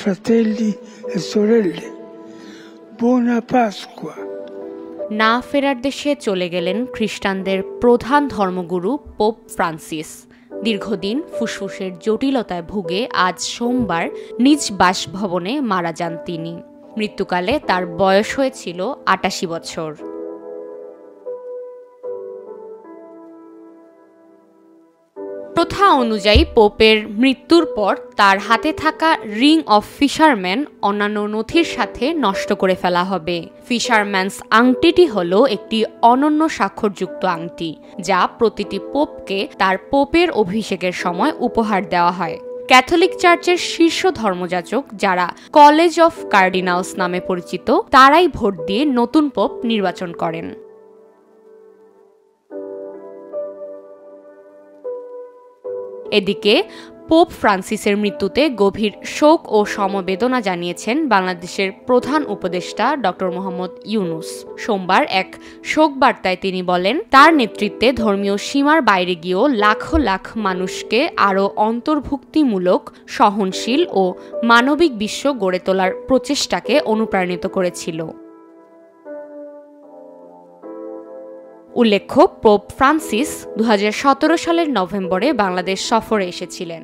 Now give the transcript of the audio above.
fratelli e sorelle, buona Pasqua. না ফেরার দেশে চলে গেলেন খ্রিস্টানদের প্রধান ধর্মগুরু পোপ ফ্রান্সিস। দীর্ঘদিন ফুসফুসের জটিলতায় ভুগে আজ সোমবার নিজ বাসভবনে মারা যান তিনি। মৃত্যুকালে তার বয়স হয়েছিল ৮৮ বছর। প্রথা অনুযায়ী পোপের মৃত্যুর পর তার হাতে থাকা রিং অফ ফিশারম্যান অন্যান্য নথির সাথে নষ্ট করে ফেলা হবে। ফিশারম্যানস আংটিটি হল একটি অনন্য স্বাক্ষরযুক্ত আংটি, যা প্রতিটি পোপকে তার পোপের অভিষেকের সময় উপহার দেওয়া হয়। ক্যাথলিক চার্চের শীর্ষ ধর্মযাজক, যারা কলেজ অফ কার্ডিনালস নামে পরিচিত, তারাই ভোট দিয়ে নতুন পোপ নির্বাচন করেন। এদিকে পোপ ফ্রান্সিসের মৃত্যুতে গভীর শোক ও সমবেদনা জানিয়েছেন বাংলাদেশের প্রধান উপদেষ্টা ডক্টর মোহাম্মদ ইউনূস। সোমবার এক শোক বার্তায় তিনি বলেন, তার নেতৃত্বে ধর্মীয় সীমার বাইরে গিয়েও লাখ লাখ মানুষকে আরও অন্তর্ভুক্তিমূলক, সহনশীল ও মানবিক বিশ্ব গড়ে তোলার প্রচেষ্টাকে অনুপ্রাণিত করেছিল। উল্লেখ্য, পোপ ফ্রান্সিস ২০১৭ সালের নভেম্বরে বাংলাদেশ সফরে এসেছিলেন।